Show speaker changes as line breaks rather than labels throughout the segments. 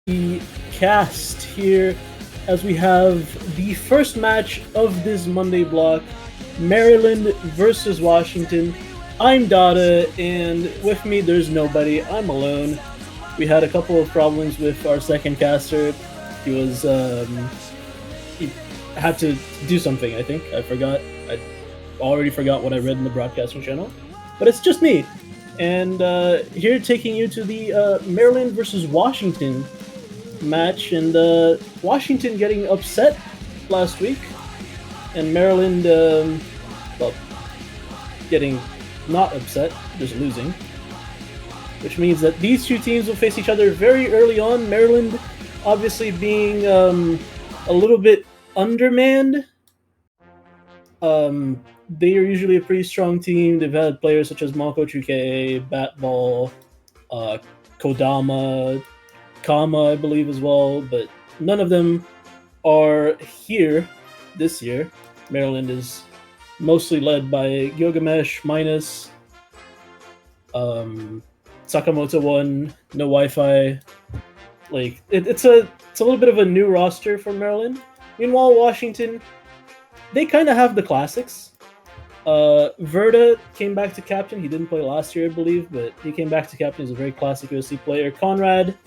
The cast here as we have the first match of this Monday block, Maryland versus Washington. I'm Dada, and with me there's nobody. I'm alone. We had a couple of problems with our second caster. He had to do something. I think I forgot. I already forgot what I read in the broadcasting channel, but it's just me. And here taking you to the Maryland versus Washington match, and Washington getting upset last week, and Maryland, well, getting not upset, just losing, which means that these two teams will face each other very early on. Maryland, obviously, being a little bit undermanned. They are usually a pretty strong team. They've had players such as Mako Chuke, Batball, uh, Kodama, Kama, I believe, as well, but none of them are here this year. Maryland is mostly led by Gilgamesh, Minus, Sakamoto One, No Wi-Fi. It's a little bit of a new roster for Maryland. Meanwhile, Washington, they kind of have the classics. Verda came back to captain. He didn't play last year, I believe, but he came back to captain. He's a very classic USC player. Conrad,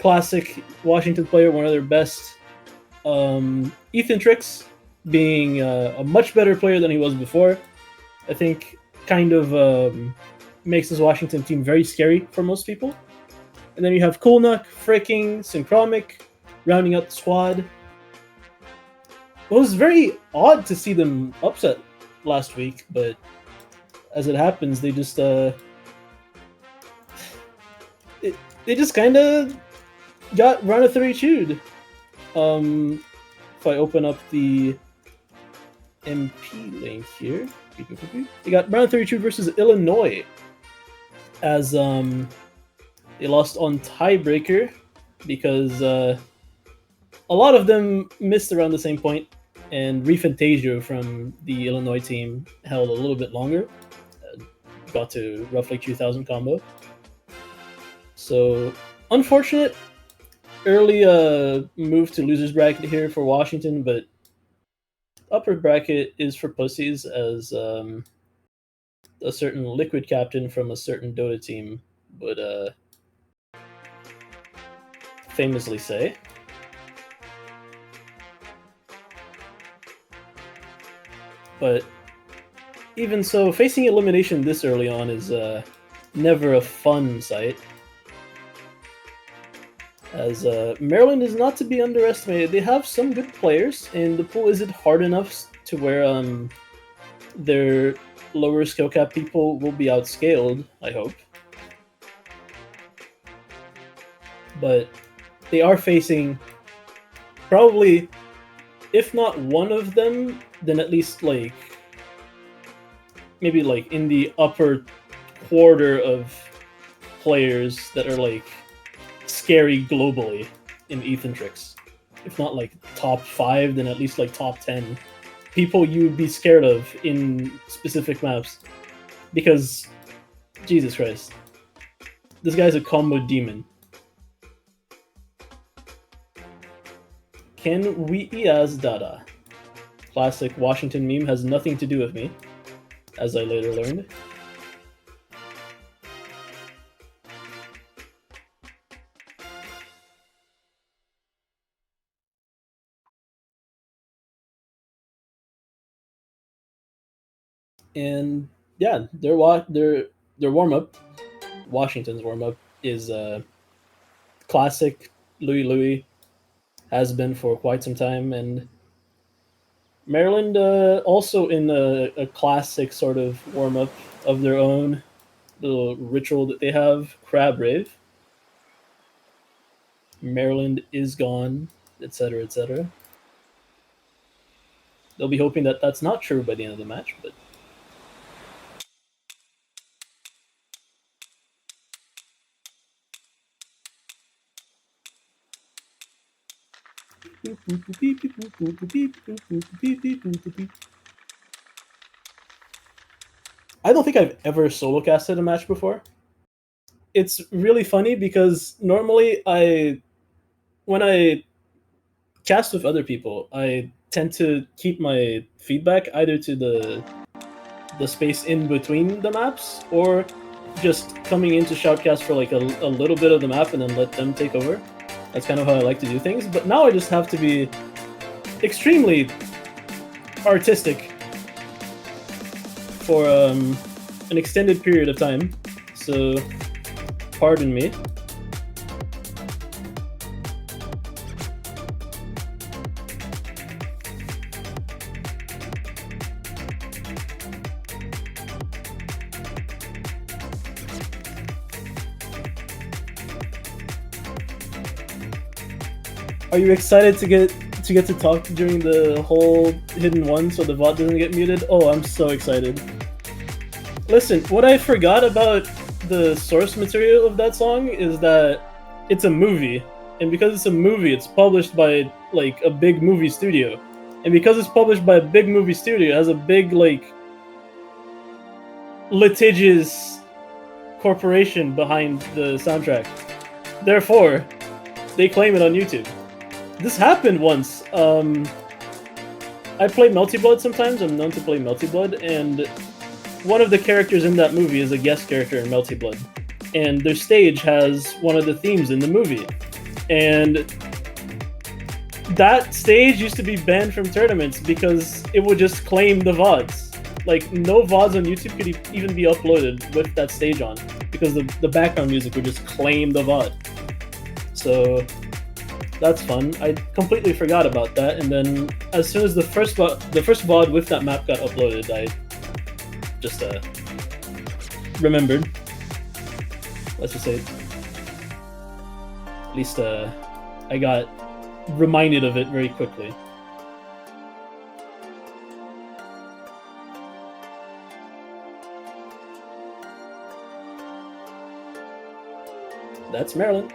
classic Washington player, one of their best. Ethan Tricks being a much better player than he was before. I think kind of makes this Washington team very scary for most people. And then you have Kulnuk, Fricking, Synchromic, rounding out the squad. It was very odd to see them upset last week, but as it happens, they just kind of got run of 32'd. If I open up the MP link here, they got round 32 versus Illinois, as they lost on tiebreaker because a lot of them missed around the same point, and Refantasio from the Illinois team held a little bit longer, got to roughly 2,000 combo. So unfortunate early move to losers bracket here for Washington, but upper bracket is for pussies, as a certain liquid captain from a certain Dota team would famously say. But even so, facing elimination this early on is never a fun sight, as Maryland is not to be underestimated. They have some good players, and the pool isn't hard enough to where their lower skill cap people will be outscaled, I hope. But they are facing probably, if not one of them, then at least maybe in the upper quarter of players that are scary globally in Ethan Tricks. If not top 5, then at least top 10 people you would be scared of in specific maps. Because, Jesus Christ, this guy's a combo demon. Can we as Dada? Classic Washington meme, has nothing to do with me, as I later learned. And yeah, their warm up, Washington's warm up, is classic Louis, has been for quite some time, and Maryland also in a classic sort of warm up of their own little ritual that they have, Crab Rave. Maryland is gone, etc., etc. They'll be hoping that that's not true by the end of the match, but I don't think I've ever solo casted a match before. It's really funny because normally when I cast with other people, I tend to keep my feedback either to the space in between the maps, or just coming into Shoutcast for like a little bit of the map and then let them take over. That's kind of how I like to do things. But now I just have to be extremely artistic for an extended period of time. So, pardon me. Are you excited to get to talk during the whole hidden one so the VOD doesn't get muted? Oh, I'm so excited. Listen, what I forgot about the source material of that song is that it's a movie, and because it's a movie, it's published by like a big movie studio, and because it's published by a big movie studio, it has a big like litigious corporation behind the soundtrack. Therefore, they claim it on YouTube. This happened once. I play Melty Blood sometimes. I'm known to play Melty Blood, and one of the characters in that movie is a guest character in Melty Blood, and their stage has one of the themes in the movie, and that stage used to be banned from tournaments because it would just claim the VODs. Like, no VODs on YouTube could even be uploaded with that stage on, because the background music would just claim the VOD. So that's fun. I completely forgot about that, and then as soon as the first VOD with that map got uploaded, I just remembered. Let's just say, at least I got reminded of it very quickly. That's Maryland.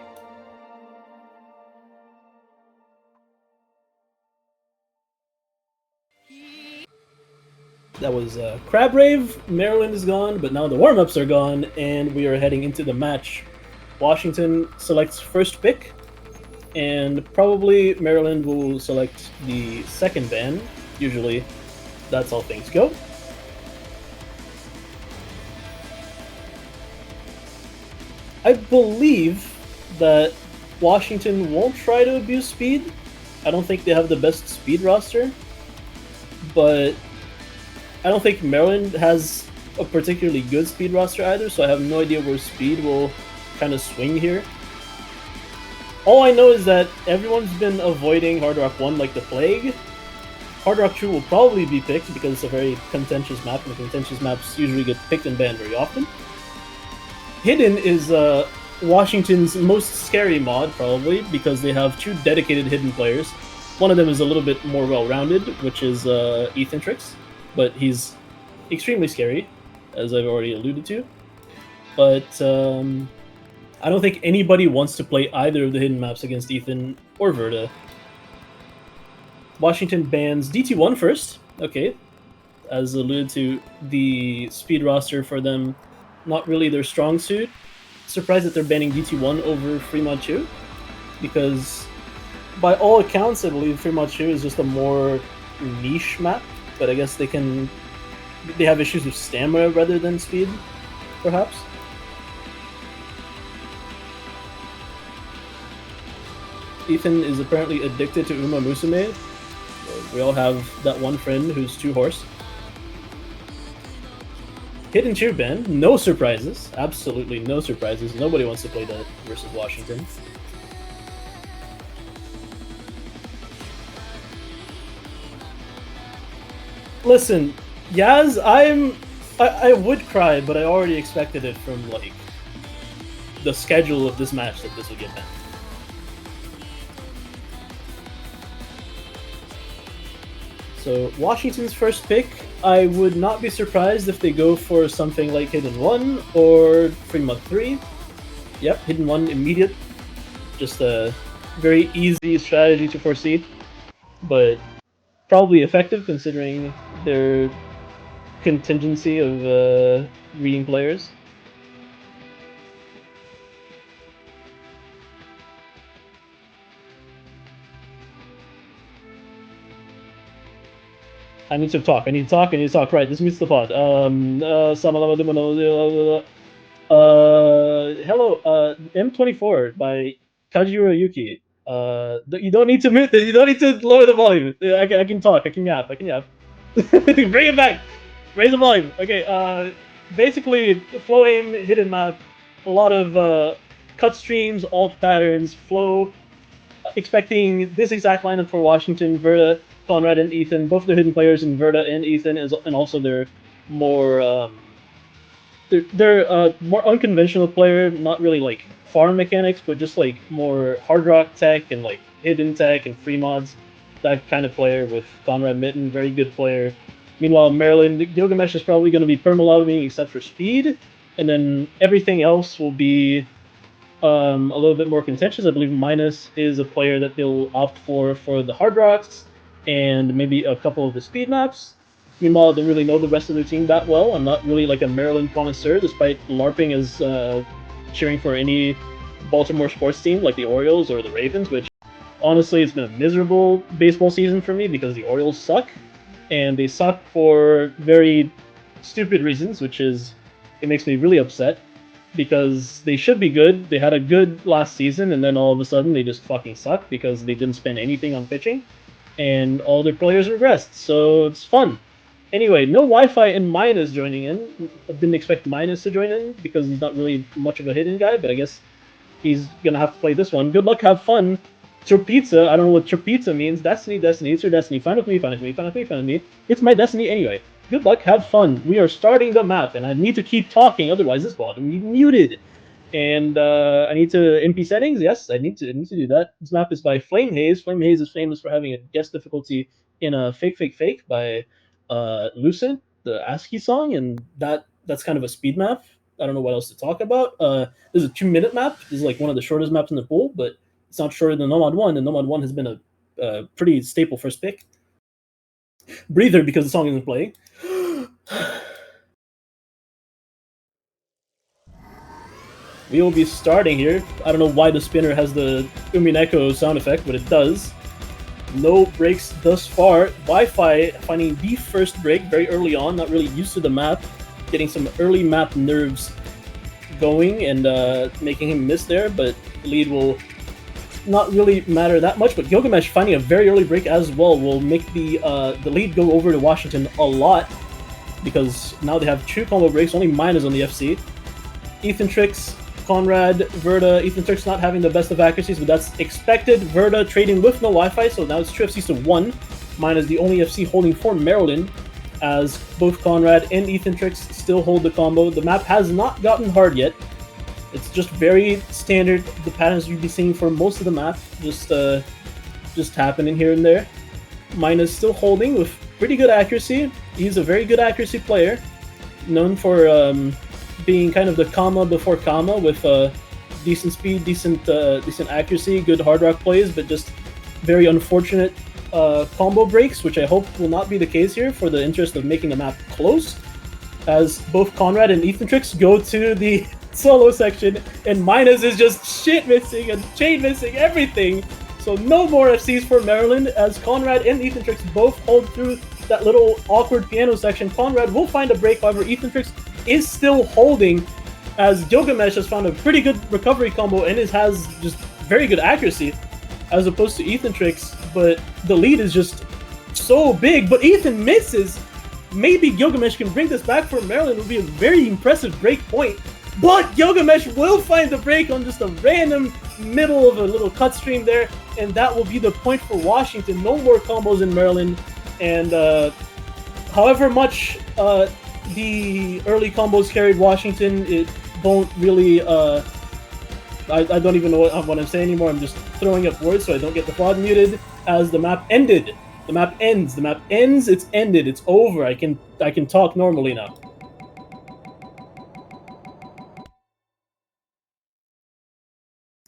That was Crab Rave. Maryland is gone, but now the warm-ups are gone, and we are heading into the match. Washington selects first pick, and probably Maryland will select the second ban. Usually, that's how things go. I believe that Washington won't try to abuse speed. I don't think they have the best speed roster, but I don't think Maryland has a particularly good speed roster either, so I have no idea where speed will kind of swing here. All I know is that everyone's been avoiding Hard Rock 1 like the plague. Hard Rock 2 will probably be picked because it's a very contentious map, and the contentious maps usually get picked and banned very often. Hidden is Washington's most scary mod, probably, because they have two dedicated hidden players. One of them is a little bit more well-rounded, which is Ethan Trix, but he's extremely scary, as I've already alluded to. But I don't think anybody wants to play either of the hidden maps against Ethan or Verda. Washington bans DT1 first. Okay. As alluded to, the speed roster for them, not really their strong suit. Surprised that they're banning DT1 over Fremont 2, because by all accounts, I believe Fremont 2 is just a more niche map, but I guess they have issues with stamina rather than speed, perhaps. Ethan is apparently addicted to Uma Musume. We all have that one friend who's too horse. Hidden 2 ban, no surprises. Absolutely no surprises. Nobody wants to play that versus Washington. Listen, Yaz, I would cry, but I already expected it from like the schedule of this match that this would get banned. So Washington's first pick, I would not be surprised if they go for something like Hidden 1 or Fremont 3. Yep, Hidden 1 immediate. Just a very easy strategy to foresee, but probably effective considering their contingency of reading players. I need to talk. I need to talk. I need to talk. Right. This meets the pod. Hello. M24 by Kajiro Yuki. You don't need to mute it. You don't need to lower the volume. I can talk. I can yap. I can yap. Bring it back. Raise the volume. Okay. Basically, flow aim, hidden map, a lot of cut streams, alt patterns, flow. Expecting this exact lineup for Washington: Verta, Conrad, and Ethan. Both the hidden players in Verta and Ethan, and also their more they're more unconventional player, not really like farm mechanics, but just like more hard rock tech and like hidden tech and free mods. That kind of player with Conrad Mitten, very good player. Meanwhile, Maryland Gilgamesh is probably going to be permalobbying except for speed, and then everything else will be a little bit more contentious. I believe Minus is a player that they'll opt for the hard rocks and maybe a couple of the speed maps. Meanwhile, I don't really know the rest of the team that well. I'm not really like a Maryland connoisseur, despite LARPing as cheering for any Baltimore sports team like the Orioles or the Ravens, which honestly it's been a miserable baseball season for me because the Orioles suck, and they suck for very stupid reasons, which is it makes me really upset because they should be good. They had a good last season, and then all of a sudden they just fucking suck because they didn't spend anything on pitching, and all their players regressed. So it's fun. Anyway, no Wi-Fi and Minus joining in. I didn't expect Minus to join in because he's not really much of a hidden guy, but I guess he's gonna have to play this one. Good luck, have fun. Pizza, I don't know what Pizza means. Destiny, Destiny, it's your destiny. Find with me, find with me, find with me, find with me. It's my destiny anyway. Good luck, have fun. We are starting the map, and I need to keep talking, otherwise this bot will be muted. And I need to MP settings. Yes, I need to do that. This map is by Flame Haze. Flame Haze is famous for having a guest difficulty in a Fake Fake Fake by Lucent, the ASCII song, and that's kind of a speed map. I don't know what else to talk about. This is a 2 minute map. This is like one of the shortest maps in the pool, but it's not shorter than Nomad 1, and Nomad 1 has been a pretty staple first pick. Breather, because the song isn't playing. We will be starting here. I don't know why the spinner has the Umineko sound effect, but it does. No breaks thus far. Wi-Fi finding the first break very early on, not really used to the map, getting some early map nerves going and making him miss there, but the lead will not really matter that much. But Gilgamesh finding a very early break as well will make the lead go over to Washington a lot because now they have 2 combo breaks, only mine is on the FC. Ethan Tricks, Conrad, Verta. Ethan Tricks not having the best of accuracies, but that's expected. Verta trading with no Wi-Fi, so now it's 2 FCs to 1. Mine is the only FC holding for Maryland, as both Conrad and Ethan Tricks still hold the combo. The map has not gotten hard yet. It's just very standard, the patterns you'd be seeing for most of the map, just happening here and there. Mine is still holding with pretty good accuracy. He's a very good accuracy player, known for being kind of the comma before comma with decent speed, decent accuracy, good hard rock plays, but just very unfortunate combo breaks, which I hope will not be the case here for the interest of making the map close, as both Conrad and Ethan Tricks go to the solo section, and Minus is just shit missing and chain missing everything. So no more FCs for Maryland, as Conrad and Ethan Tricks both hold through that little awkward piano section. Conrad will find a break, however, Ethan Tricks is still holding, as Gilgamesh has found a pretty good recovery combo and has just very good accuracy, as opposed to Ethan Tricks, but the lead is just so big. But Ethan misses. Maybe Gilgamesh can bring this back for Maryland. It would be a very impressive break point. But Gilgamesh will find the break on just a random middle of a little cut stream there, and that will be the point for Washington. No more combos in Maryland, and however much the early combos carried Washington, it won't really. I don't even know what I'm saying anymore. I'm just throwing up words so I don't get the pod muted. As the map ended, the map ends. The map ends. It's ended. It's over. I can talk normally now.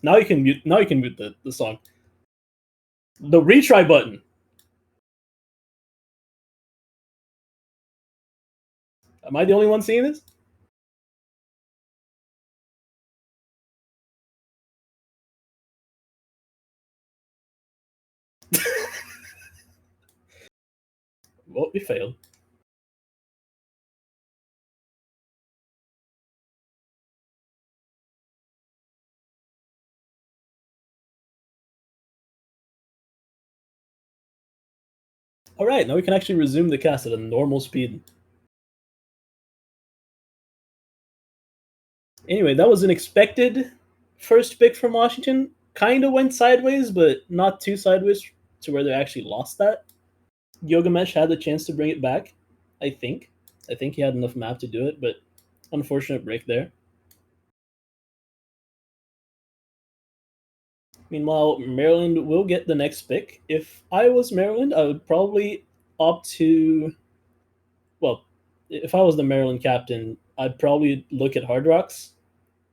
Now you can mute. Now you can mute the song. The retry button. Am I the only one seeing this? Well, we failed. Alright, now we can actually resume the cast at a normal speed. Anyway, that was an expected first pick from Washington. Kind of went sideways, but not too sideways to where they actually lost that. Yogamesh had the chance to bring it back, I think. I think he had enough map to do it, but unfortunate break there. Meanwhile, Maryland will get the next pick. If I was Maryland, I would probably opt to. Well, if I was the Maryland captain, I'd probably look at Hard Rocks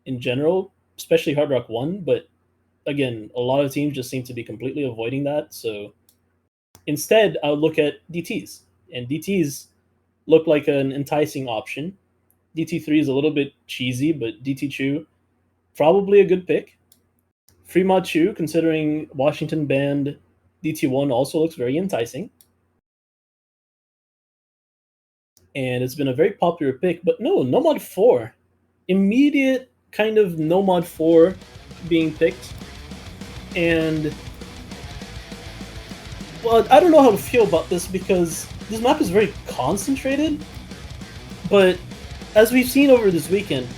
in general, especially Hard Rock 1. But again, a lot of teams just seem to be completely avoiding that. So instead, I would look at DTs. And DTs look like an enticing option. DT3 is a little bit cheesy, but DT2, probably a good pick. Fremont Chu, considering Washington banned DT1, also looks very enticing. And it's been a very popular pick, but no, Nomad 4. Immediate kind of Nomad 4 being picked. And, well, I don't know how to feel about this because this map is very concentrated. But as we've seen over this weekend,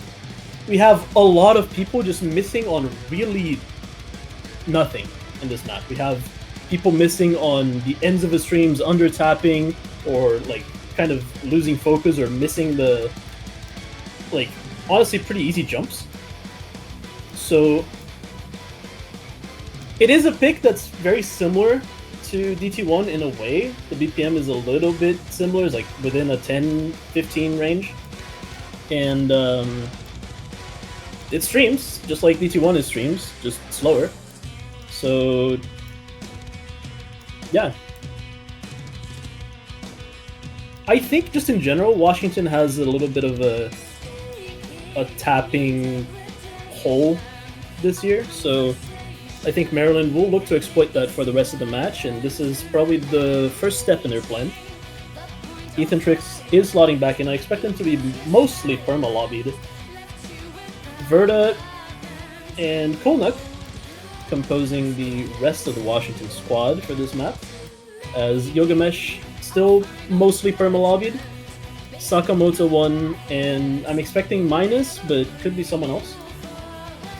we have a lot of people just missing on really nothing in this map. We have people missing on the ends of the streams, under tapping, or like kind of losing focus or missing the, like, honestly pretty easy jumps. So it is a pick that's very similar to DT1 in a way. The BPM is a little bit similar, it's like within a 10-15 range. And it streams, just like DT1 is streams, just slower. So, yeah. I think just in general, Washington has a little bit of a tapping hole this year. So I think Maryland will look to exploit that for the rest of the match, and this is probably the first step in their plan. Ethan Trix is slotting back in. I expect him to be mostly perma-lobbied. Verda and Kolnuk composing the rest of the Washington squad for this map, as Yogamesh still mostly perma-lobbied, Sakamoto 1, and I'm expecting Minus, but could be someone else.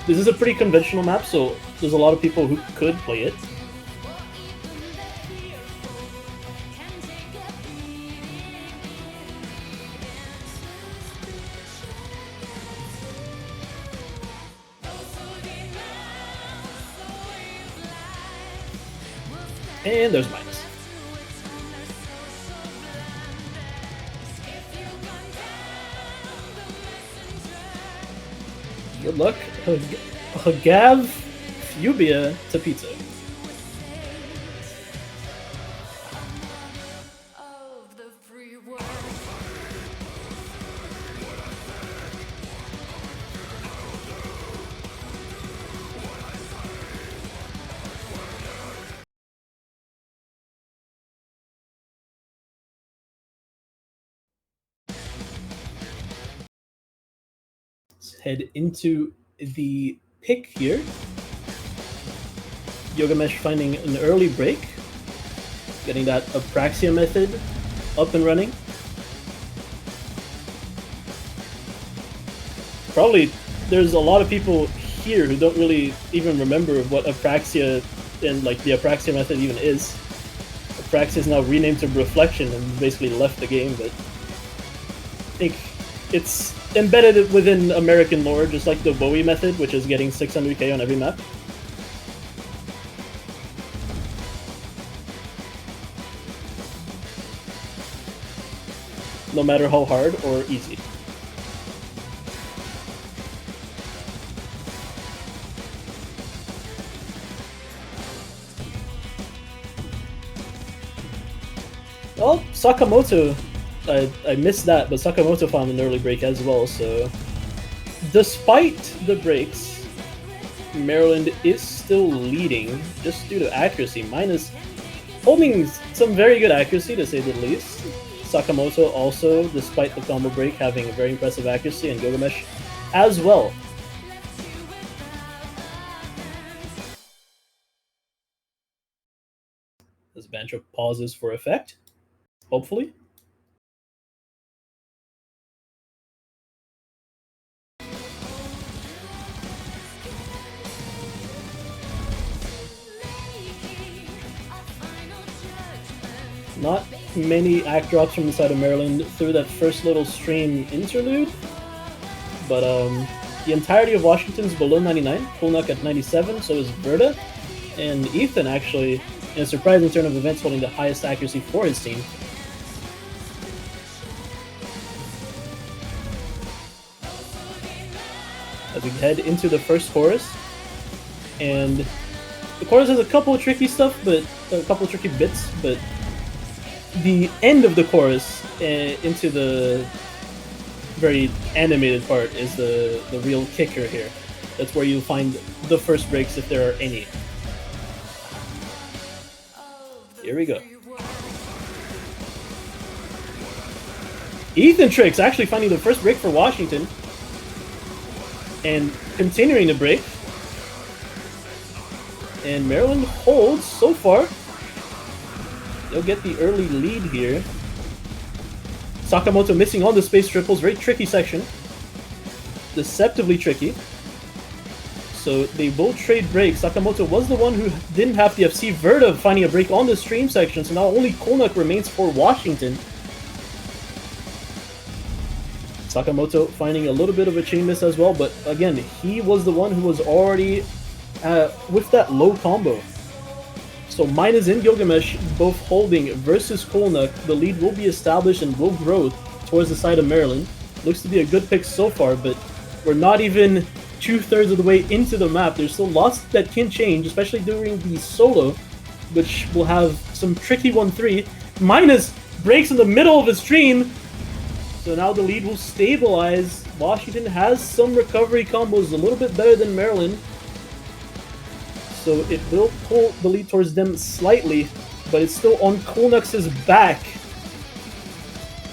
This is a pretty conventional map, so there's a lot of people who could play it. And there's Minus. Good luck. Hagav Fubia to pizza. Let's head into the pick here. Yogamesh finding an early break, getting that Apraxia method up and running. Probably there's a lot of people here who don't really even remember what Apraxia and like the Apraxia method even is. Apraxia is now renamed to Reflection and basically left the game, but I think it's embedded within American lore, just like the Bowie method, which is getting 600k on every map. No matter how hard or easy. Well, Sakamoto, I missed that, but Sakamoto found an early break as well, so despite the breaks, Maryland is still leading just due to accuracy. Minus holding some very good accuracy to say the least. Sakamoto also, despite the combo break, having a very impressive accuracy, and Gilgamesh as well. This Bancho pauses for effect, hopefully. Not many act drops from the side of Maryland through that first little stream interlude, but the entirety of Washington's below 99, Kulnuk at 97, so is Verda, and Ethan actually, in a surprising turn of events, holding the highest accuracy for his team. As we head into the first chorus, and the chorus has a couple of tricky stuff, but a couple of tricky bits, but the end of the chorus into the very animated part is the real kicker here. That's where you'll find the first breaks, if there are any. Here we go. Ethan Tricks actually finding the first break for Washington and continuing to break. And Maryland holds so far. They'll get the early lead here. Sakamoto missing on the space triples. Very tricky section. Deceptively tricky. So they both trade breaks. Sakamoto was the one who didn't have the FC. Verda finding a break on the stream section. So now only Kulnuk remains for Washington. Sakamoto finding a little bit of a chain miss as well. But again, he was the one who was already with that low combo. So Minus and Gilgamesh both holding versus Kulnuk. The lead will be established and will grow towards the side of Maryland. Looks to be a good pick so far, but we're not even 2/3 of the way into the map. There's still lots that can change, especially during the solo, which will have some tricky 1-3. Minus breaks in the middle of the stream. So now the lead will stabilize. Washington has some recovery combos, a little bit better than Maryland. So it will pull the lead towards them slightly, but it's still on Kulnuk's back.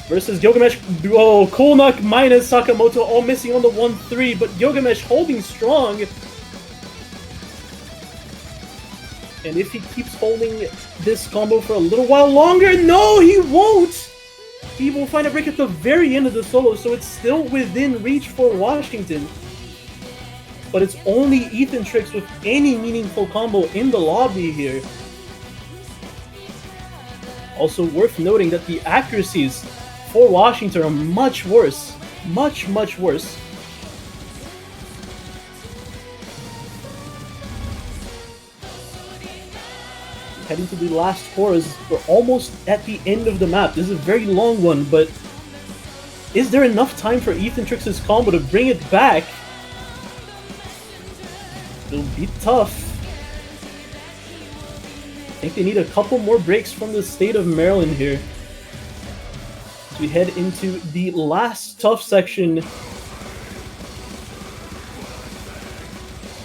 Versus Gilgamesh. Oh, Kulnuk minus Sakamoto all missing on the 1-3, but Gilgamesh holding strong. And if he keeps holding this combo for a little while longer, no, he won't! He will find a break at the very end of the solo, so it's still within reach for Washington. But it's only Ethan Tricks with any meaningful combo in the lobby here. Also worth noting that the accuracies for Washington are much worse. Much, much worse. Heading to the last chorus, we're almost at the end of the map. This is a very long one, but is there enough time for Ethan Tricks' combo to bring it back? It'll be tough. I think they need a couple more breaks from the state of Maryland here. As we head into the last tough section.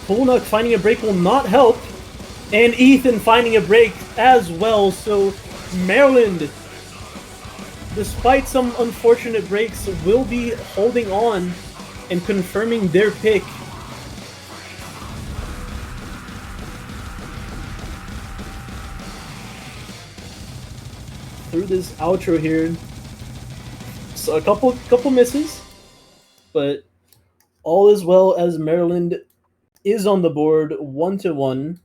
Kulnuk finding a break will not help. And Ethan finding a break as well. So Maryland, despite some unfortunate breaks, will be holding on and confirming their pick. Through this outro here, so a couple misses, but all is well as Maryland is on the board 1-1,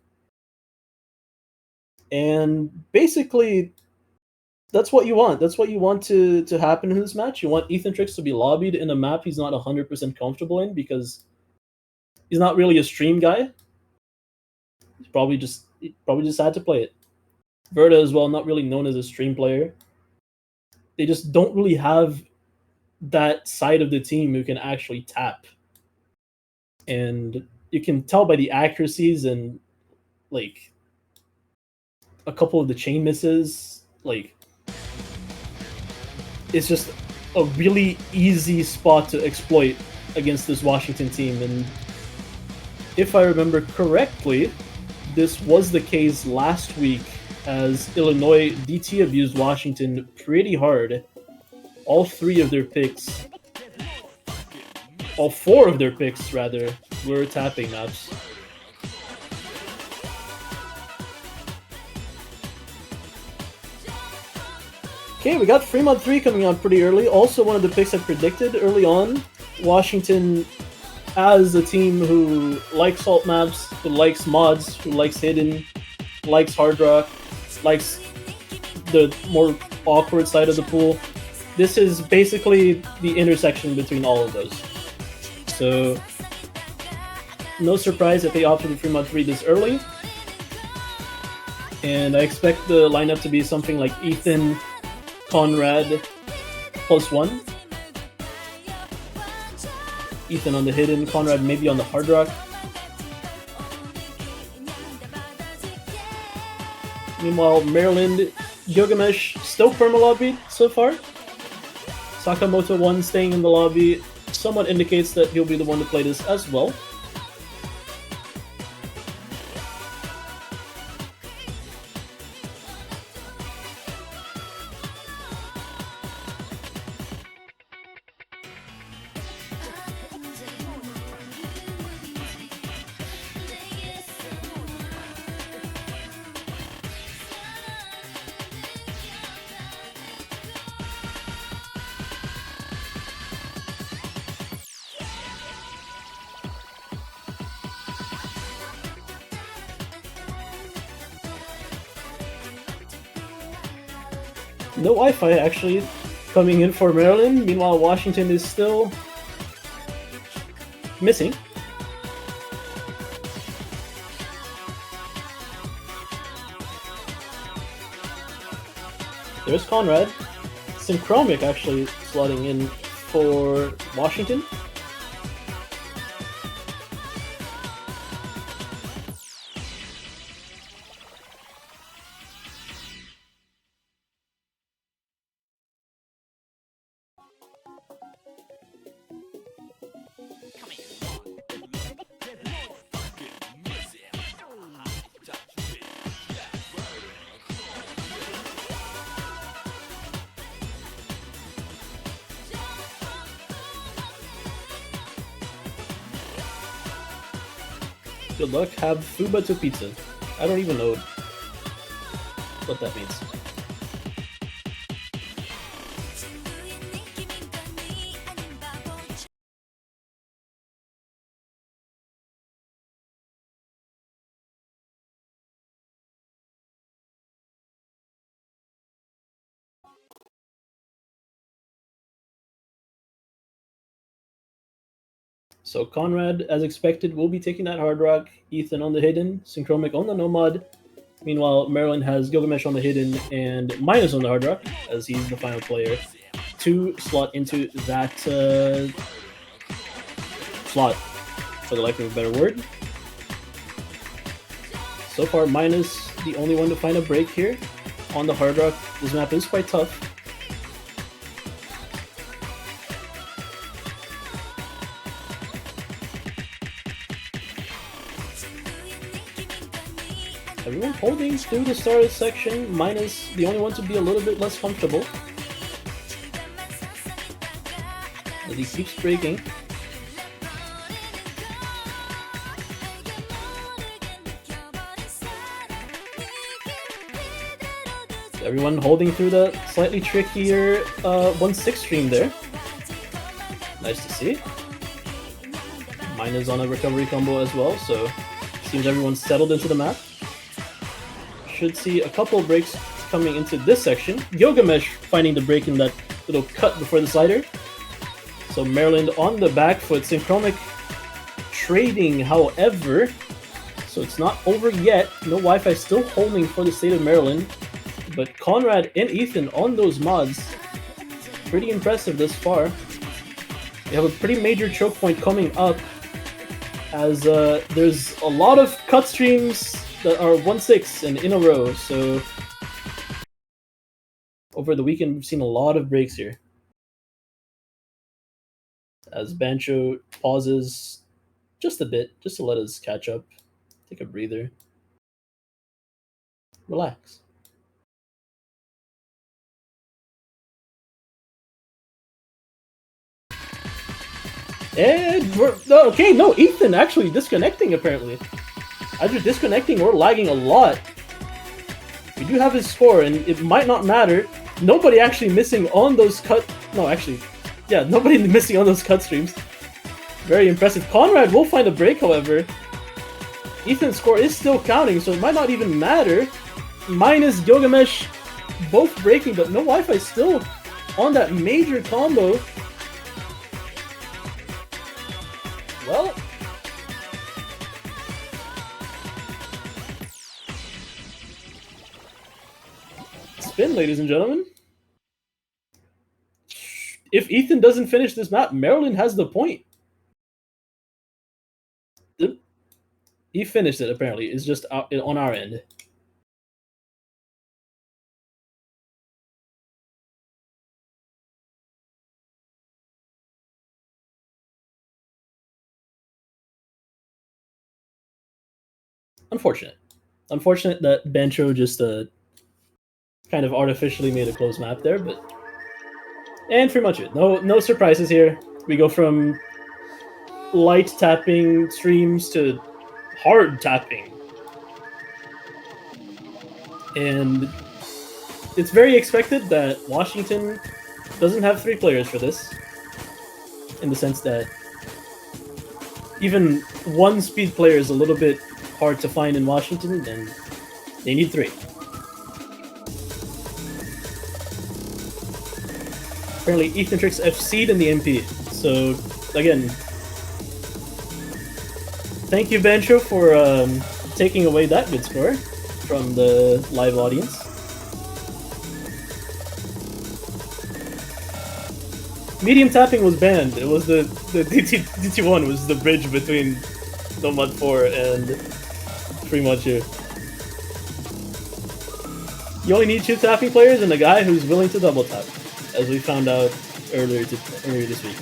and basically that's what you want. That's what you want to happen in this match. You want Ethan Tricks to be lobbied in a map he's not 100% comfortable in because he's not really a stream guy. He probably just had to play it. Verda as well, not really known as a stream player. They just don't really have that side of the team who can actually tap. And you can tell by the accuracies and like a couple of the chain misses. Like, it's just a really easy spot to exploit against this Washington team. And if I remember correctly, this was the case last week as Illinois DT abused Washington pretty hard. All three of their picks, all four of their picks rather, were tapping maps. Okay, we got Fremont 3 coming on pretty early. Also one of the picks I predicted early on. Washington as a team who likes alt maps, who likes mods, who likes hidden, likes hard rock, likes the more awkward side of the pool. This is basically the intersection between all of those. So, no surprise that they opted for Fremont 3 this early. And I expect the lineup to be something like Ethan, Conrad, +1. Ethan on the hidden, Conrad maybe on the hard rock. Meanwhile, Maryland, Gilgamesh still perma lobbied so far. Sakamoto 1 staying in the lobby somewhat indicates that he'll be the one to play this as well. No Wi-Fi actually coming in for Maryland. Meanwhile, Washington is still missing. There's Conrad. Synchromic actually slotting in for Washington. Good luck. Have Fuba to pizza. I don't even know what that means. So Conrad, as expected, will be taking that hard rock. Ethan on the hidden, Synchromic on the nomad. Meanwhile, Maryland has Gilgamesh on the hidden and Minus on the hard rock, as he's the final player to slot into that slot, for the lack of a better word. So far, Minus the only one to find a break here on the hard rock. This map is quite tough. Everyone holding through the start of the section, Minus the only one to be a little bit less comfortable. As he keeps breaking. Everyone holding through the slightly trickier 1-6 stream there. Nice to see. Minus on a recovery combo as well, so seems everyone's settled into the map. Should see a couple of breaks coming into this section. Gilgamesh finding the break in that little cut before the slider. So Maryland on the back foot. Synchromic trading, however. So it's not over yet. No Wi-Fi still holding for the state of Maryland. But Conrad and Ethan on those mods. Pretty impressive this far. We have a pretty major choke point coming up. As there's a lot of cut streams that are 1-6 and in a row, so over the weekend we've seen a lot of breaks here. As Bancho pauses just a bit, just to let us catch up, take a breather, relax. And okay, no, Ethan actually disconnecting apparently. Either disconnecting or lagging a lot. We do have his score, and it might not matter. Nobody actually missing on those cut. No, actually, yeah, nobody missing on those cut streams. Very impressive. Conrad will find a break, however. Ethan's score is still counting, so it might not even matter. Minus Gilgamesh both breaking, but no Wi-Fi still on that major combo. Well, spin, ladies and gentlemen. If Ethan doesn't finish this map, Maryland has the point. He finished it, apparently. It's just on our end. Unfortunate. Unfortunate that Bencho just kind of artificially made a close map there, but... And pretty much it. No surprises here. We go from light tapping streams to hard tapping. And it's very expected that Washington doesn't have 3 players for this. In the sense that even 1 speed player is a little bit hard to find in Washington, and they need 3. Apparently Ethan Tricks FC'd in the MP. So, again, thank you, Bencho, for taking away that good score from the live audience. Medium tapping was banned. It was the DT1 was the bridge between Nomad 4 and pretty much you. You only need 2 tapping players and a guy who's willing to double tap, as we found out earlier this week.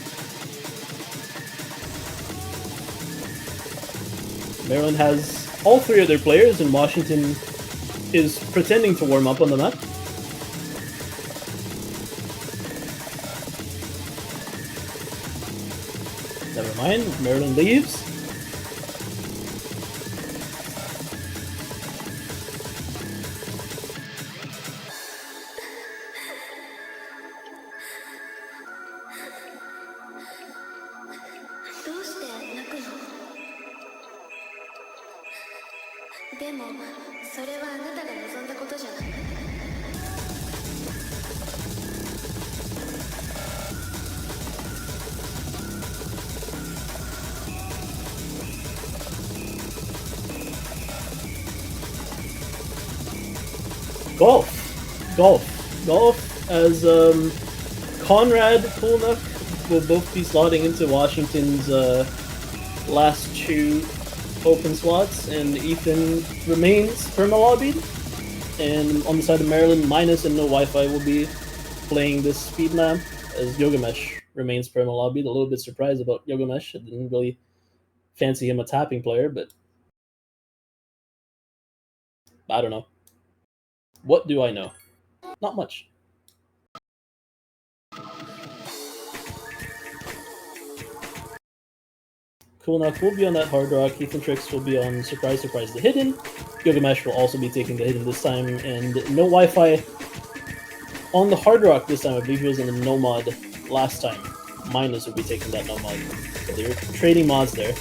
Maryland has all 3 of their players, and Washington is pretending to warm up on the map. Never mind, Maryland leaves. Golf, as Conrad, Kulnuk will both be slotting into Washington's last 2 open slots, and Ethan remains perma-lobbied. And on the side of Maryland, Minus and no Wi-Fi will be playing this speed map, as Gilgamesh remains perma-lobbied. A little bit surprised about Gilgamesh. I didn't really fancy him a tapping player, but I don't know. What do I know? Not much. Kulnak will be on that hard rock. Ethan Tricks will be on Surprise Surprise the Hidden. Gilgamesh will also be taking the Hidden this time, and no Wi-Fi on the hard rock this time. I believe he was in the no mod last time. Minus will be taking that no mod. So they're trading mods there.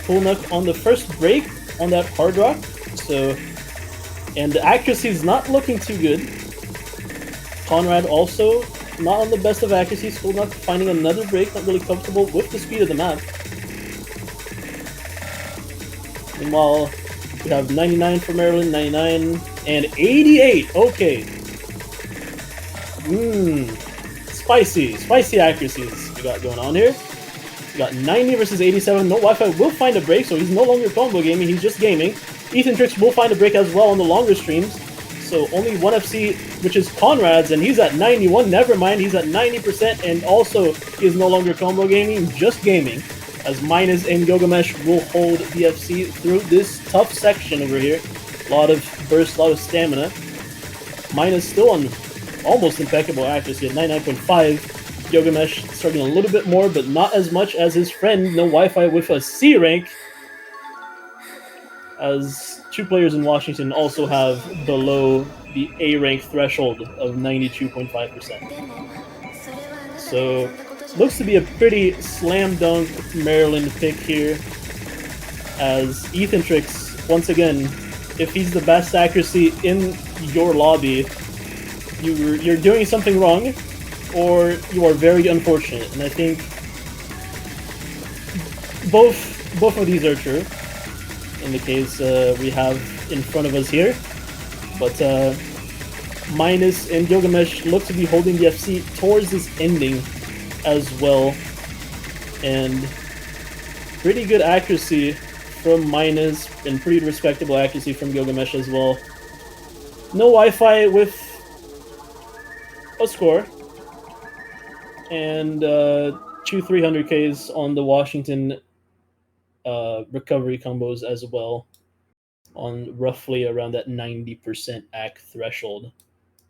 Kulnak on the first break on that hard rock. So, and the accuracy is not looking too good. Conrad also not on the best of accuracy. Kulnak finding another break, not really comfortable with the speed of the map. Meanwhile, we have 99 for Maryland, 99, and 88. Okay. Spicy accuracies we got going on here. We got 90 versus 87. No Wi-Fi will find a break, so he's no longer combo gaming, he's just gaming. Ethan Tricks will find a break as well on the longer streams. So only one FC, which is Conrad's, and he's at 91. Never mind, he's at 90%, and also he is no longer combo gaming, just gaming. As Minus and Gilgamesh will hold the FC through this tough section over here. A lot of burst, a lot of stamina. Minus still on almost impeccable accuracy at 99.5. Gilgamesh struggling a little bit more, but not as much as his friend No Wi-Fi with a C rank, as two players in Washington also have below the A rank threshold of 92.5%. So, looks to be a pretty slam dunk Maryland pick here, as Ethantrix, once again, if he's the best accuracy in your lobby, you're doing something wrong, or you are very unfortunate. And I think both of these are true in the case we have in front of us here. But Minus and Gilgamesh look to be holding the FC towards this ending as well. And pretty good accuracy from Minus, and pretty respectable accuracy from Gilgamesh as well. No Wi-Fi with a score. And two 300Ks on the Washington recovery combos as well, on roughly around that 90% AC threshold.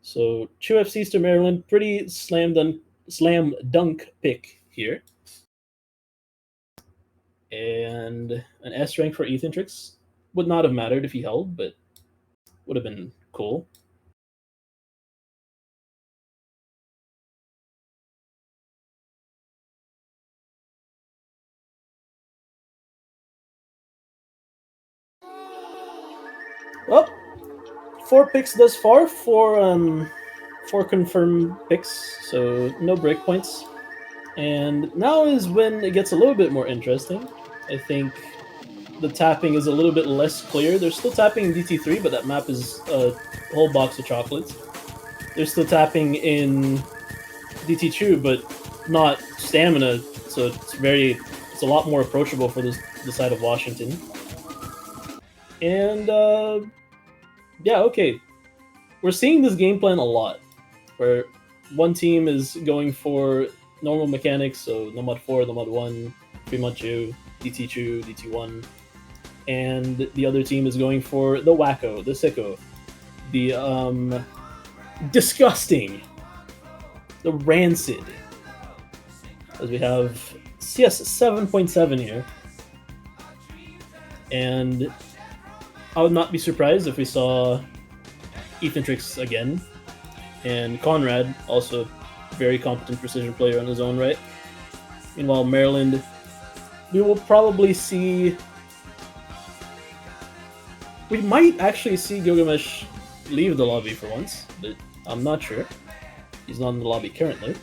So 2 FCs to Maryland, pretty slam dunk pick here. And an S rank for Ethantrix. Would not have mattered if he held, but would have been cool. Well, 4 picks thus far, four confirmed picks, so no breakpoints. And now is when it gets a little bit more interesting. I think the tapping is a little bit less clear. They're still tapping in DT3, but that map is a whole box of chocolates. They're still tapping in DT2, but not stamina, so it's a lot more approachable for the side of Washington. And yeah, okay. We're seeing this game plan a lot, where one team is going for normal mechanics, so no mod 4, no mod 1, 3 mod 2, DT2, DT1, and the other team is going for the wacko, the sicko, the disgusting, the rancid, as we have CS 7.7 here. And I would not be surprised if we saw Ethantrix again, and Conrad, also very competent precision player on his own right. Meanwhile, Maryland, we will probably see... We might actually see Gilgamesh leave the lobby for once, but I'm not sure. He's not in the lobby currently.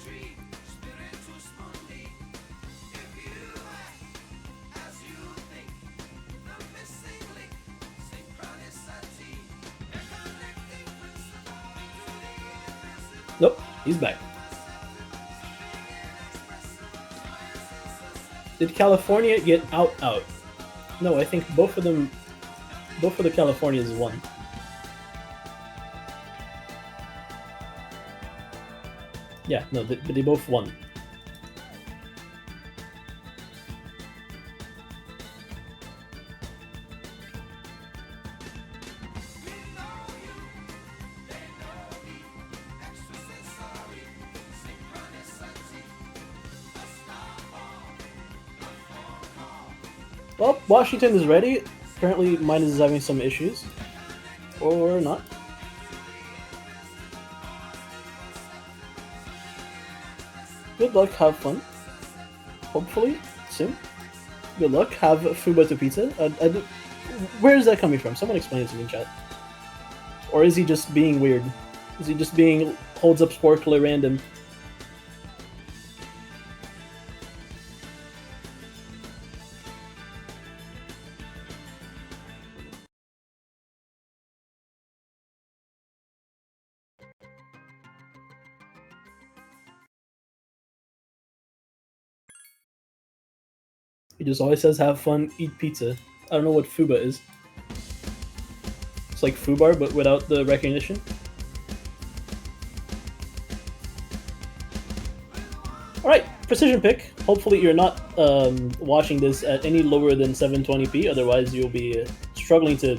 Nope, he's back. Did California get out? No, I think both of the Californias won. Yeah, no, they both won. Well, Washington is ready. Apparently, Minus is having some issues. Or not. Good luck, have fun. Hopefully, soon. Good luck, have Fuba to pizza. Where is that coming from? Someone explain it to me in chat. Or is he just being weird? Is he just being holds up sporkler random? He just always says have fun, eat pizza. I don't know what Fuba is. It's like Fubar, but without the recognition. Alright, precision pick. Hopefully you're not watching this at any lower than 720p, otherwise you'll be struggling to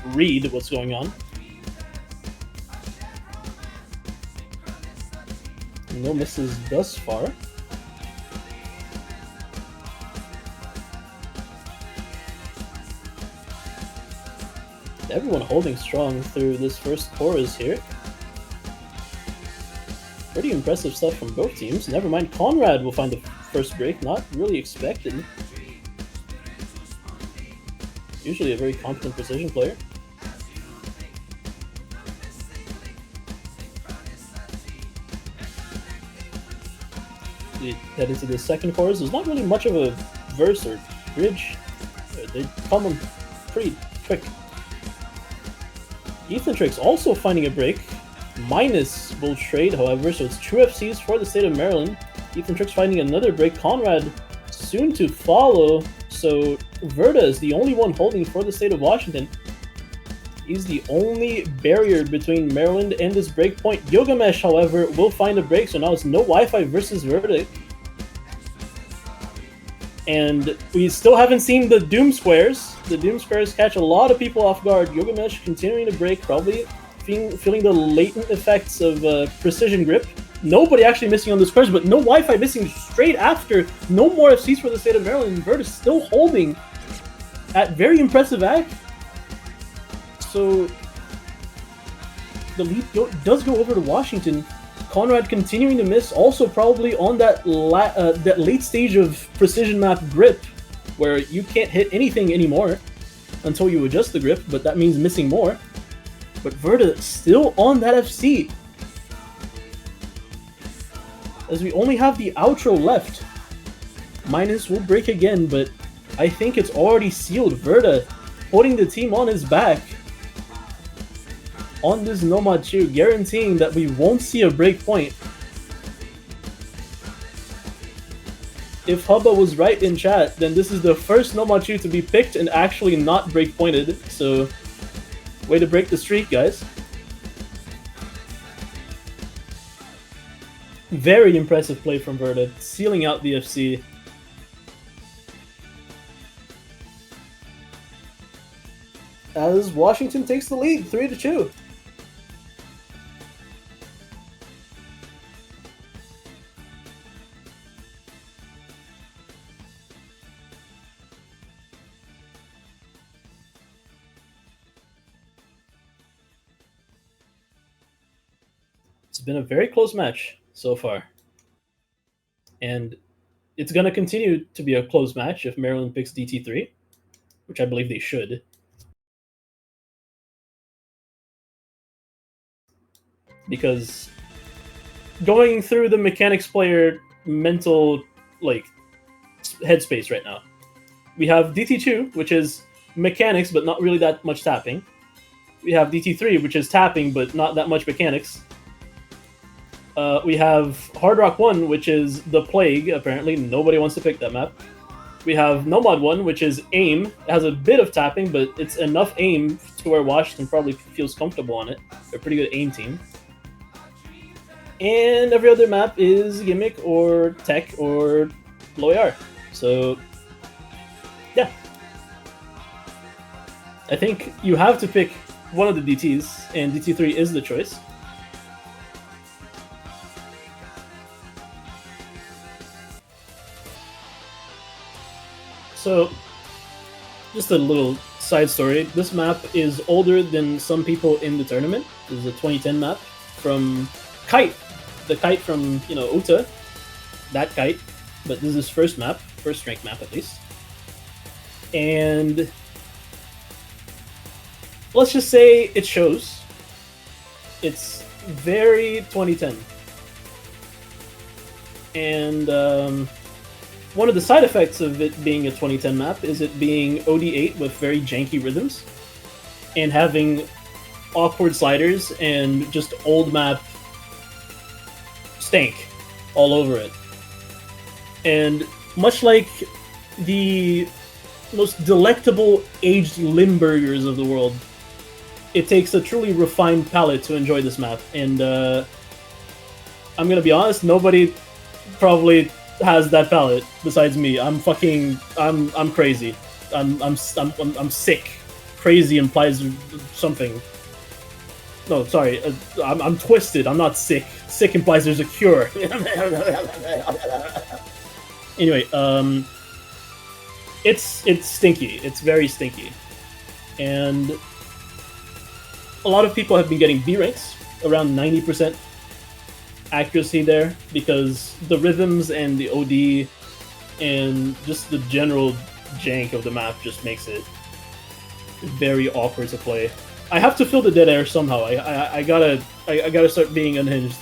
read what's going on. No misses thus far. Everyone holding strong through this first chorus here. Pretty impressive stuff from both teams. Never mind, Conrad will find the first break. Not really expected. Usually a very competent precision player. We head into the second chorus. There's not really much of a verse or bridge. They come on pretty quick. Ethan Tricks also finding a break. Minus will trade, however, so it's 2 FCs for the state of Maryland. Ethan Tricks finding another break. Conrad soon to follow. So Verda is the only one holding for the state of Washington. He's the only barrier between Maryland and this breakpoint. Yogamesh, however, will find a break, so now it's no Wi-Fi versus Verda. And we still haven't seen the Doom Squares. The Doom Squares catch a lot of people off guard. Yogamesh continuing to break, probably feeling the latent effects of precision grip. Nobody actually missing on the squares, but no Wi-Fi missing straight after. No more FCs for the state of Maryland. Verda still holding at very impressive act. So the lead does go over to Washington. Conrad continuing to miss, also probably on that late stage of precision map grip, where you can't hit anything anymore until you adjust the grip, but that means missing more. But Verda still on that FC. As we only have the outro left. Minus will break again, but I think it's already sealed. Verda putting the team on his back on this Nomad 2, guaranteeing that we won't see a break point. If Hubba was right in chat, then this is the first Nomad 2 to be picked and actually not break pointed, so way to break the streak, guys. Very impressive play from Verda, sealing out the FC. As Washington takes the lead, 3-2. It's been a very close match so far. And it's going to continue to be a close match if Maryland picks DT3, which I believe they should. Because going through the mechanics player mental headspace right now, we have DT2, which is mechanics but not really that much tapping. We have DT3, which is tapping but not that much mechanics. We have Hard Rock 1, which is the Plague. Apparently nobody wants to pick that map. We have Nomad 1, which is aim. It has a bit of tapping, but it's enough aim to where Washington probably feels comfortable on it. They're a pretty good aim team. And every other map is Gimmick or Tech or Low AR. So, yeah. I think you have to pick one of the DTs, and DT3 is the choice. So, just a little side story. This map is older than some people in the tournament. This is a 2010 map from Kite. The Kite from, Uta. That Kite. But this is his first map. First ranked map, at least. And let's just say it shows. It's very 2010. And, one of the side effects of it being a 2010 map is it being OD8 with very janky rhythms and having awkward sliders and just old map stank all over it. And much like the most delectable aged Limburgers of the world, it takes a truly refined palate to enjoy this map. And I'm gonna be honest, nobody probably has that palette besides me. I'm crazy. I'm sick. Crazy implies something. No, sorry. I'm twisted. I'm not sick. Sick implies there's a cure. Anyway, it's stinky. It's very stinky, and a lot of people have been getting B ranks around 90% accuracy there because the rhythms and the OD and just the general jank of the map just makes it very awkward to play. I have to fill the dead air somehow. I gotta start being unhinged.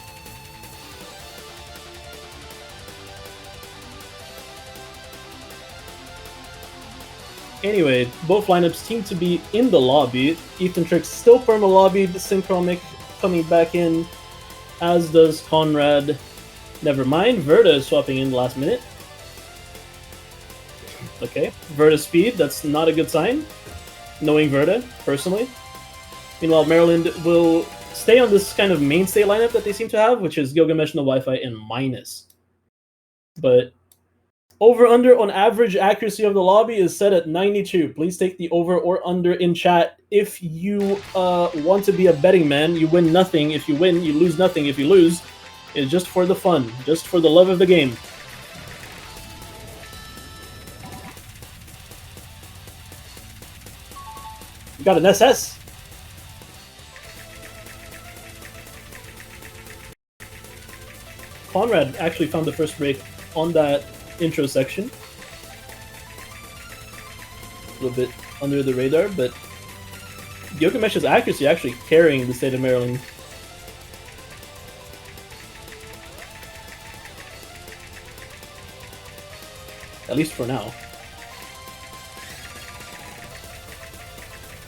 Anyway, both lineups seem to be in the lobby. Ethan Trix still perma lobbied, Synchromic coming back in, as does Conrad. Never mind, Verda is swapping in last minute. Okay, Verda speed, that's not a good sign, knowing Verda, personally. Meanwhile, Maryland will stay on this kind of mainstay lineup that they seem to have, which is Gilgamesh, No Wi-Fi, and Minus. But over-under on average accuracy of the lobby is set at 92. Please take the over or under in chat. If you want to be a betting man, you win nothing. If you win, you lose nothing. If you lose, it's just for the fun, just for the love of the game. You got an SS. Conrad actually found the first break on that intro section. A little bit under the radar, but Gilgamesh's accuracy actually carrying the state of Maryland. At least for now.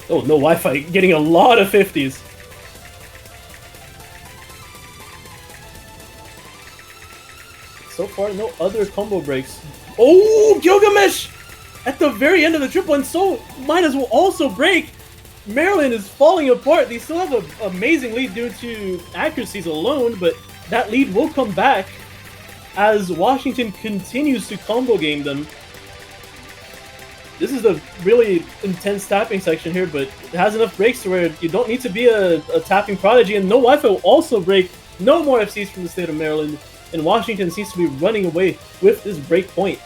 Oh, no Wi-Fi, getting a lot of 50s. So far, no other combo breaks. Oh, Gilgamesh! At the very end of the triple, and so might as well also break. Maryland is falling apart. They still have an amazing lead due to accuracies alone, but that lead will come back as Washington continues to combo game them. This is a really intense tapping section here, but it has enough breaks to where you don't need to be a tapping prodigy, and no Wi-Fi will also break. No more FCs from the state of Maryland, and Washington seems to be running away with this break point,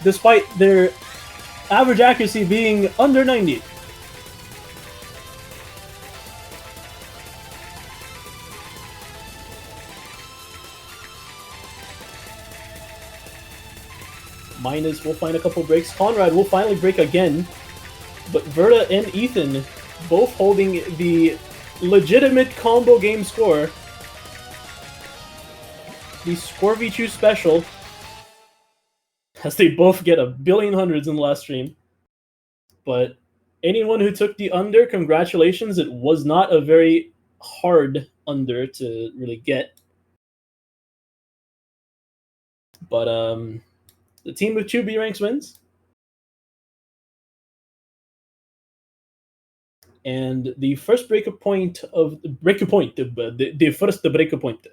despite their average accuracy being under 90. Minus will find a couple breaks. Conrad will finally break again. But Verda and Ethan both holding the legitimate combo game score. The Score V2 special. As they both get a billion hundreds in the last stream. But anyone who took the under, congratulations. It was not a very hard under to really get. But the team with 2 B ranks wins. And the first breakpoint of the breakpoint, the first breakpoint, the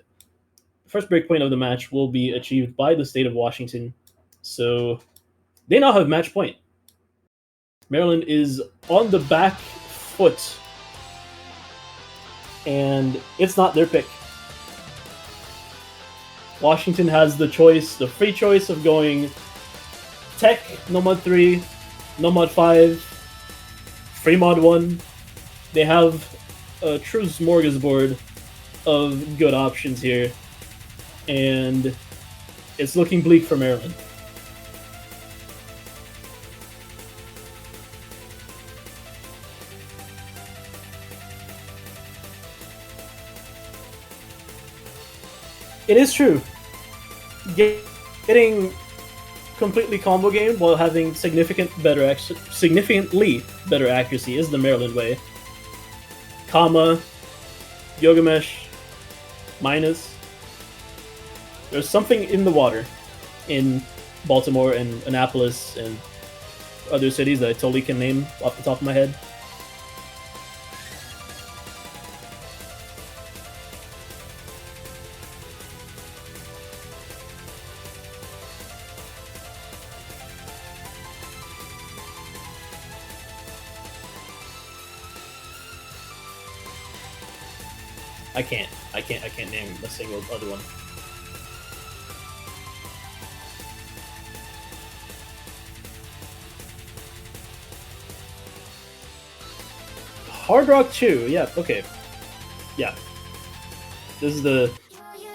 first breakpoint of the match will be achieved by the state of Washington. So they now have match point. Maryland is on the back foot, and it's not their pick. Washington has the choice, the free choice of going Tech, no mod 3, no mod 5, free mod 1. They have a true smorgasbord of good options here, and it's looking bleak for Maryland. It is true. Getting completely combo game while having significantly better accuracy is the Maryland way. Kama, Gilgamesh, Minus. There's something in the water in Baltimore and Annapolis and other cities that I totally can name off the top of my head. I can't name a single other one. Hard Rock 2, yeah, okay. Yeah. This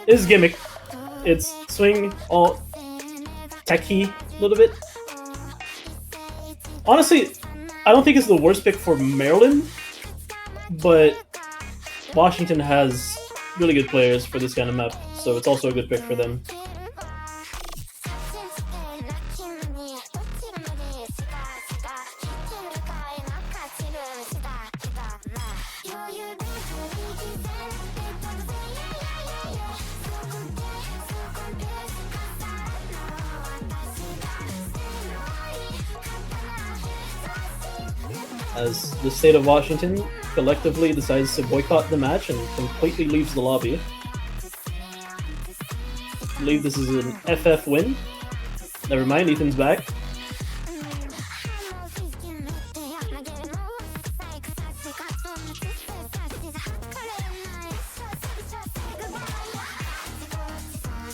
is gimmick. It's swing, alt, techie, a little bit. Honestly, I don't think it's the worst pick for Maryland, but Washington has really good players for this kind of map, so it's also a good pick for them. As the state of Washington collectively decides to boycott the match and completely leaves the lobby. I believe this is an FF win. Never mind, Ethan's back.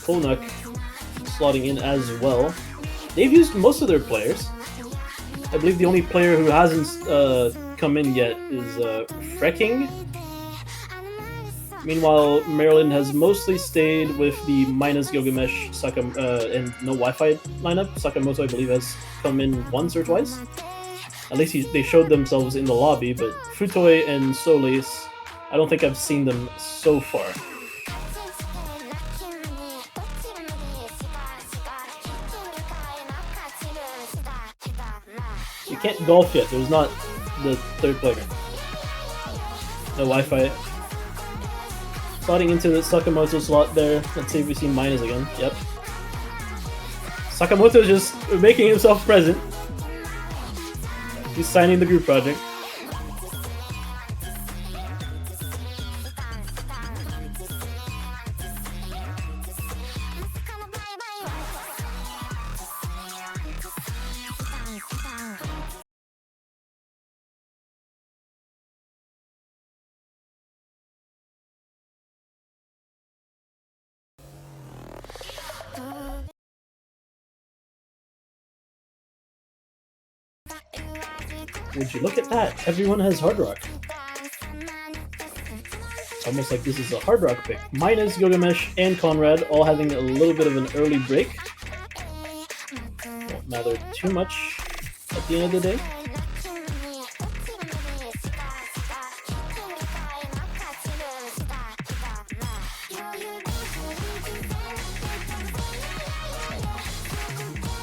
Kolnak slotting in as well. They've used most of their players. I believe the only player who hasn't come in yet is Frecking. Meanwhile, Maryland has mostly stayed with the minus Gilgamesh and no Wi-Fi lineup. Sakamoto, I believe, has come in once or twice. At least they showed themselves in the lobby, but Futoi and Solis, I don't think I've seen them so far. You can't golf yet. There's not the third player. No Wi-Fi. Slotting into the Sakamoto slot there. Let's see if we see minus again. Yep. Sakamoto just making himself present. He's signing the group project. Would you look at that? Everyone has Hard Rock. It's almost like this is a Hard Rock pick. Minus Gilgamesh and Conrad all having a little bit of an early break. Won't matter too much at the end of the day.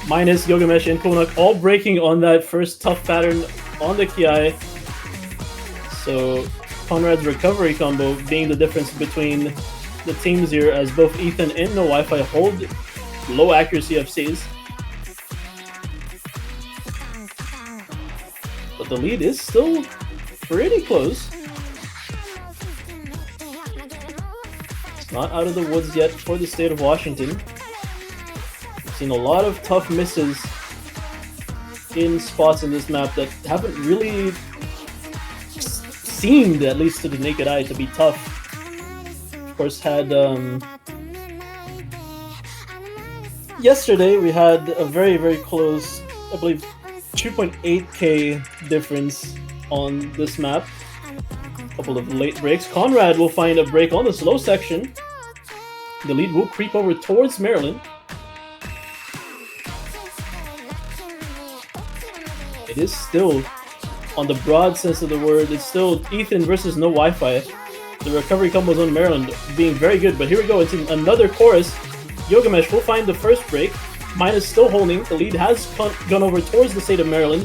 Minus Gilgamesh and Konak all breaking on that first tough pattern on the Ki. So Conrad's recovery combo being the difference between the teams here, as both Ethan and No Wi-Fi hold low accuracy FCs. But the lead is still pretty close. It's not out of the woods yet for the state of Washington. We've seen a lot of tough misses in spots in this map that haven't really seemed, at least to the naked eye, to be tough. Of course, yesterday we had a very, very close, I believe, 2.8k difference on this map. A couple of late breaks. Conrad will find a break on the slow section. The lead will creep over towards Maryland. It is still, on the broad sense of the word, it's still Ethan versus No Wi-Fi. The recovery combos on Maryland being very good, but here we go. It's in another chorus. Gilgamesh will find the first break. Minus still holding. The lead has gone over towards the state of Maryland.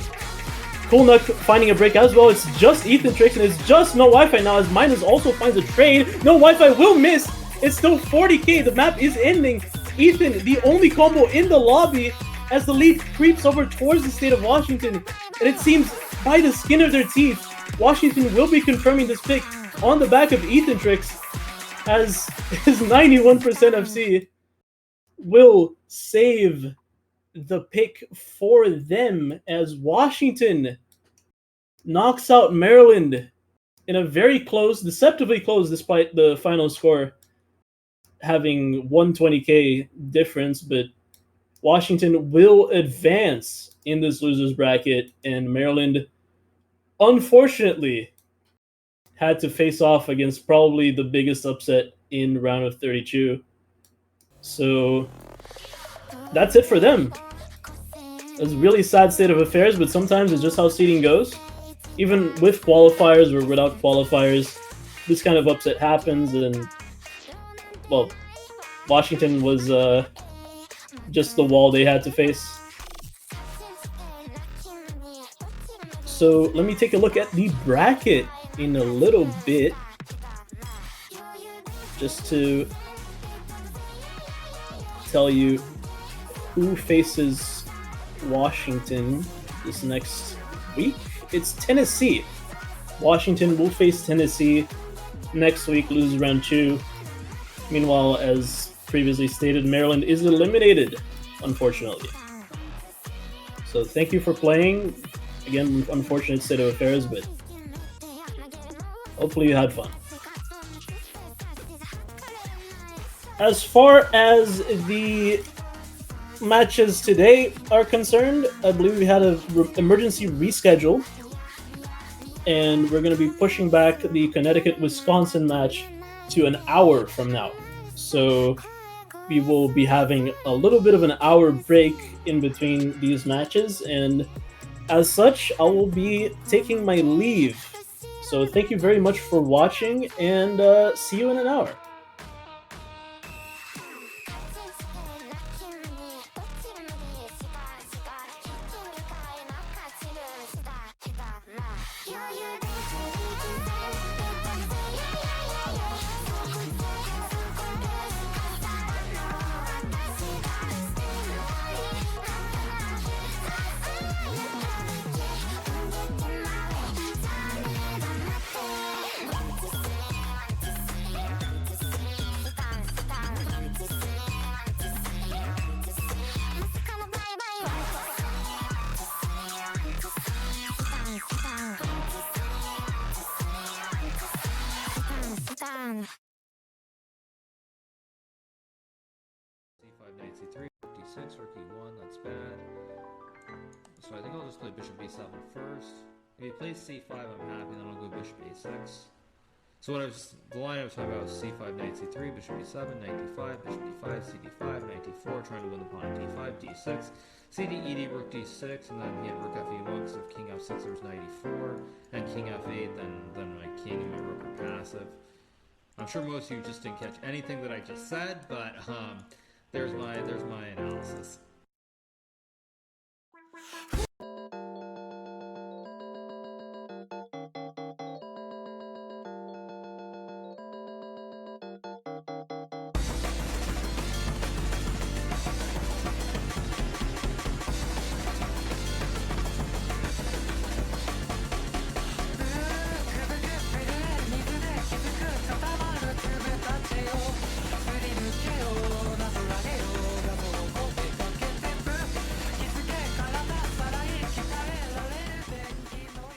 Kulnuk finding a break as well. It's just Ethan tricks, and it's just No Wi-Fi now, as Minus also finds a trade. No Wi-Fi will miss. It's still 40k. The map is ending. Ethan, the only combo in the lobby, as the lead creeps over towards the state of Washington. And it seems, by the skin of their teeth, Washington will be confirming this pick on the back of Ethan Tricks, as his 91% FC will save the pick for them, as Washington knocks out Maryland in a very close, deceptively close, despite the final score having 120k difference, but Washington will advance in this losers bracket, and Maryland, unfortunately, had to face off against probably the biggest upset in round of 32. So that's it for them. It's a really sad state of affairs, but sometimes it's just how seeding goes. Even with qualifiers or without qualifiers, this kind of upset happens, and well, Washington was just the wall they had to face. So let me take a look at the bracket in a little bit, just to tell you who faces Washington this next week. It's Tennessee. Washington will face Tennessee next week, lose round 2. Meanwhile, as previously stated, Maryland is eliminated, unfortunately. So thank you for playing. Again, unfortunate state of affairs, but hopefully you had fun. As far as the matches today are concerned, I believe we had an emergency reschedule, and we're going to be pushing back the Connecticut-Wisconsin match to an hour from now. So we will be having a little bit of an hour break in between these matches, and as such, I will be taking my leave. So thank you very much for watching, and see you in an hour.
C5, knight c3, d6, rook e1, that's bad. So I think I'll just play bishop b7 first. If he plays c5, I'm happy, then I'll go bishop a6. So the line I was talking about was c5, knight c3, bishop e7, knight d5, bishop d5, cd5, knight d4, trying to win the pawn at d5, d6, cd, ed, rook d6, and then he had rook fe1, because if king f6 there was knight e4, and king f8, then my king and my rook are passive. I'm sure most of you just didn't catch anything that I just said, but there's my analysis.